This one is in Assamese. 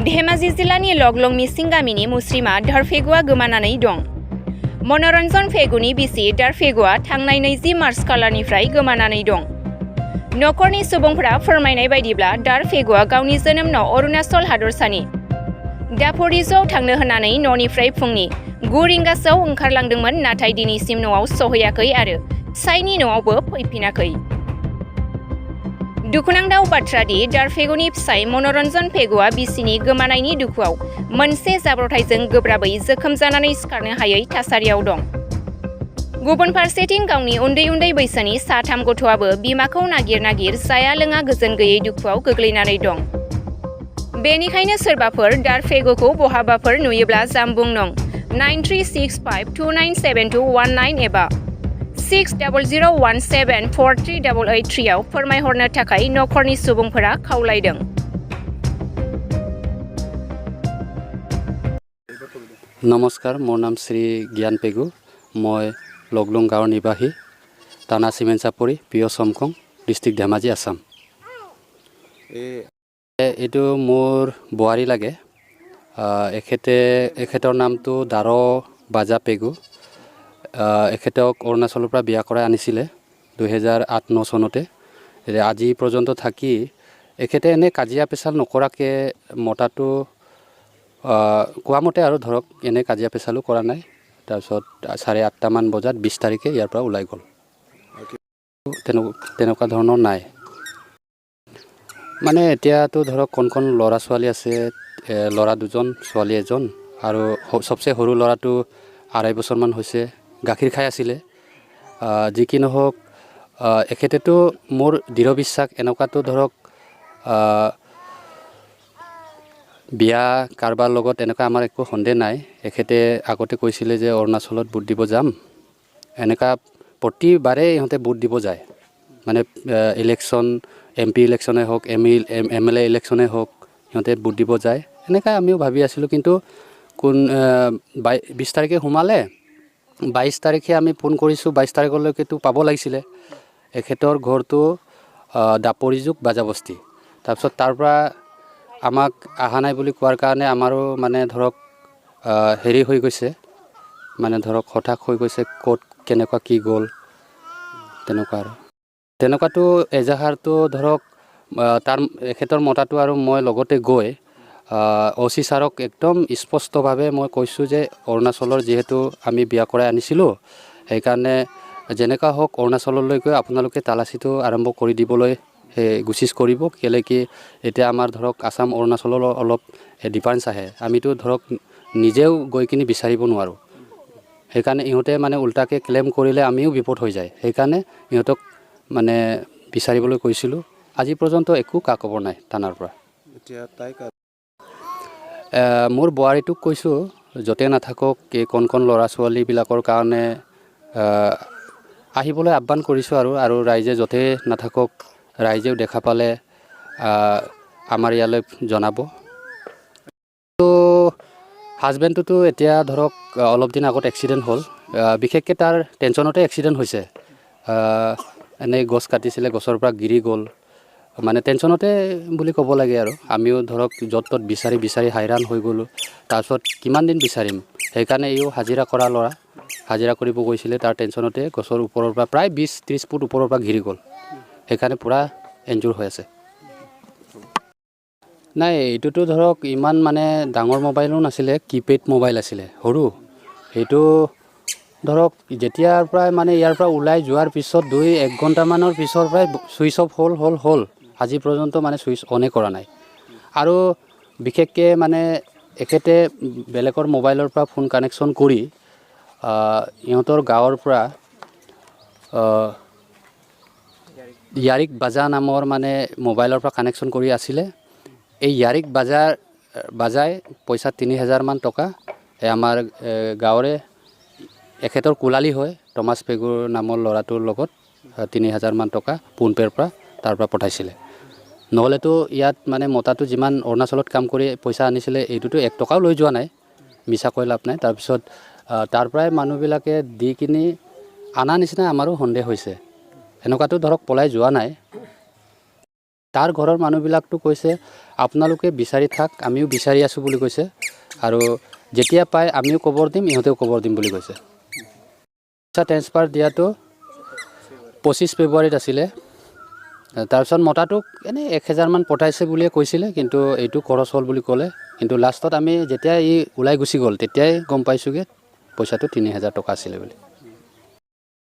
धेमाजि जिल्लानि लगलंनि सिंगामिनि मुस्रिमा दारफेगुआ गोमानानै दं। मनरन्जन फेगुनि बिसि दारफेगुआ थांनाय 20 मार्च खालारनिफ्राय गोमानानै दं। नखरनि सुबुंफोरा फोरमायनाय बायदिब्ला दारफेगुआ गावनि जोनोम न' अरुणाचल हादरसानि दापरिजोआव थांनो होननानै न'निफ्राय फुंनि 9 रिंगासोआव ओंखारलांदोंमोन, नाथाय दिनैसिम न'आव सौहैयाखै आरो फिसायनि न'आवबो फैफिनाखै। दुखुनांथाव बाथ्रा दि दारफेगुनि फिसाय मनरन्जन फेगुआ बिसिनि गोमानायनि दुखुआव मोनसे जाब्रबथायजों गोब्राबै जोखोम जानानै सिखारनो हायै थासारियाव दं। गुबुन फारसेथिं गावनि उन्दै बैसोनि साथाम गथ'आबो बिमाखौ नागिर जाया लोङा गोजोन गैयै दुखुआव गोग्लैनानै दं। बेनिखायनो सोरबाफोर दारफेगुखौ बहाबाफोर नुयोब्ला जानबुं नं 9365297219 एबा 6001743883 आव फोरमायहरनो थाखाय नखरनि सुबुंफोरा खावलायदों। নমস্কাৰ, মোৰ নাম শ্ৰী জ্ঞান পেগু। মই লগলং গাঁৱৰ নিবাসী, টানা চিমেণ্ট চাপৰি, পিঅ' চমকং, ডিষ্ট্ৰিক্ট ধেমাজি, আছাম। এইটো মোৰ বোৱাৰী লাগে। এখেতৰ নামটো দাৰ বাজা পেগু। এখেতক অৰুণাচলৰ পৰা বিয়া কৰাই আনিছিলে 2008-09 চনতে। আজি পৰ্যন্ত থাকি এখেতে এনে কাজিয়া পেচাল নকৰাকৈ মতাটো কোৱা মতে আৰু ধৰক এনে কাজিয়া পেচালো কৰা নাই। তাৰপিছত 8:30 মান বজাত 20 তাৰিখে ইয়াৰ পৰা ওলাই গ'ল। তেনেকুৱা ধৰণৰ নাই। মানে এতিয়াতো ধৰক কণ ল'ৰা ছোৱালী আছে, ল'ৰা 2জন, ছোৱালী 1জন, আৰু চবচে সৰু ল'ৰাটো 2.5 বছৰমান হৈছে, গাখীৰ খাই আছিলে। যি কি নহওক, এখেতেতো মোৰ দৃঢ় বিশ্বাস এনেকুৱাতো ধৰক বিয়া কাৰোবাৰ লগত এনেকুৱা আমাৰ একো সন্দেহ নাই। এখেতে আগতে কৈছিলে যে অৰুণাচলত ভোট দিব যাম। এনেকুৱা প্ৰতিবাৰে ইহঁতে ভোট দিব যায়। মানে ইলেকশ্যন, MP ইলেকশ্যনে হওক, MLA ইলেকশ্যনে হওক, সিহঁতে ভোট দিব যায়। এনেকৈ আমিও ভাবি আছিলোঁ। কিন্তু 20 তাৰিখে সোমালে, 22 তাৰিখে আমি ফোন কৰিছোঁ, 22 তাৰিখলৈকেতো পাব লাগিছিলে। এখেতৰ ঘৰটো দাপৰিজোগ বাজাবস্তি। তাৰপিছত তাৰ পৰা আমাক অহা নাই বুলি কোৱাৰ কাৰণে আমাৰো মানে ধৰক হেৰি হৈ গৈছে, মানে ধৰক হঠাৎ হৈ গৈছে, ক'ত কেনেকুৱা কি গ'ল তেনেকুৱা। আৰু তেনেকুৱাতো এজাহাৰটো ধৰক এখেতৰ মতাটো আৰু মই লগতে গৈ OC ছাৰক একদম স্পষ্টভাৱে মই কৈছোঁ যে অৰুণাচলৰ যিহেতু আমি বিয়া কৰাই আনিছিলোঁ, সেইকাৰণে যেনেকুৱা হওক অৰুণাচললৈ গৈ আপোনালোকে তালাচীটো আৰম্ভ কৰি দিবলৈ গুচিছ কৰিব। কেলৈ কি এতিয়া আমাৰ ধৰক আছাম অৰুণাচলৰ অলপ ডিফাৰেঞ্চ আহে। আমিতো ধৰক নিজেও গৈ কিনি বিচাৰিব নোৱাৰোঁ। সেইকাৰণে ইহঁতে মানে উল্টাকৈ ক্লেইম কৰিলে আমিও বিপদ হৈ যায়। সেইকাৰণে ইহঁতক মানে বিচাৰিবলৈ কৈছিলোঁ। আজি পৰ্যন্ত একো খবৰ নাই থানাৰ পৰা। এতিয়া তাইক মোৰ বোৱাৰীটোক কৈছোঁ য'তে নাথাকক এই কণ ল'ৰা ছোৱালীবিলাকৰ কাৰণে আহিবলৈ আহ্বান কৰিছোঁ। আৰু ৰাইজে য'তে নাথাকক, ৰাইজেও দেখা পালে আমাৰ ইয়ালৈ জনাব। তো হাজবেণ্ডটোতো এতিয়া ধৰক অলপ দিন আগত এক্সিডেণ্ট হ'ল। বিশেষকৈ তাৰ টেনশ্যনতে এক্সিডেণ্ট হৈছে। এনেই গছ কাটিছিলে, গছৰ পৰা গিৰি গ'ল, মানে টেনশ্যনতে বুলি ক'ব লাগে। আৰু আমিও ধৰক য'ত ত'ত বিচাৰি হাইৰাণ হৈ গ'লোঁ। তাৰপিছত কিমান দিন বিচাৰিম, সেইকাৰণে ইও হাজিৰা কৰা ল'ৰা, হাজিৰা কৰিব গৈছিলে। তাৰ টেনশ্যনতে গছৰ ওপৰৰ পৰা প্ৰায় 20-30 ফুট ওপৰৰ পৰা ঘিৰি গ'ল। সেইকাৰণে পূৰা এনজৰ হৈ আছে। নাই, এইটোতো ধৰক ইমান মানে ডাঙৰ মোবাইলো নাছিলে, কিপেড মোবাইল আছিলে, সৰু। সেইটো ধৰক যেতিয়াৰ পৰাই মানে ইয়াৰ পৰা ওলাই যোৱাৰ পিছত 2-1 ঘণ্টামানৰ পিছৰ পৰাই ছুইচ অফ হ'ল। আজি পৰ্যন্ত মানে ছুইচ অনে কৰা নাই। আৰু বিশেষকৈ মানে এখেতে বেলেগৰ মোবাইলৰ পৰা ফোন কানেকশ্যন কৰি ইহঁতৰ গাঁৱৰ পৰা ইয়াৰিক বাজা নামৰ মানে মোবাইলৰ পৰা কানেকশ্যন কৰি আছিলে। এই ইয়াৰিক বাজাই পইচা 30,000 মান টকা আমাৰ গাঁৱৰে এখেতৰ কোলালী হয় টমাছ পেগুৰ নামৰ ল'ৰাটোৰ লগত 30,000 মান টকা ফোনপে'ৰ পৰা তাৰ পৰা পঠাইছিলে। নহ'লেতো ইয়াত মানে মতাটো যিমান অৰুণাচলত কাম কৰি পইচা আনিছিলে, এইটোতো 1 টকাও লৈ যোৱা নাই, মিছা কৈ লাভ নাই। তাৰপিছত তাৰ পৰাই মানুহবিলাকে দি কিনি আনা নিচিনা আমাৰো সন্দেহ হৈছে। এনেকুৱাতো ধৰক পলাই যোৱা নাই। তাৰ ঘৰৰ মানুহবিলাকতো কৈছে আপোনালোকে বিচাৰি থাক, আমিও বিচাৰি আছোঁ বুলি কৈছে, আৰু যেতিয়া পায় আমিও খবৰ দিম, ইহঁতেও খবৰ দিম বুলি কৈছে। পইচা ট্ৰেন্সফাৰ দিয়াটো 25 ফেব্ৰুৱাৰীত আছিলে। তাৰপিছত মতাটোক এনেই 1000 মান পঠাইছে বুলিয়ে কৈছিলে, কিন্তু এইটো খৰচ হ'ল বুলি ক'লে। কিন্তু লাষ্টত আমি যেতিয়া ই ওলাই গুচি গ'ল তেতিয়াই গম পাইছোঁগৈ পইচাটো 3000 টকা আছিলে বুলি।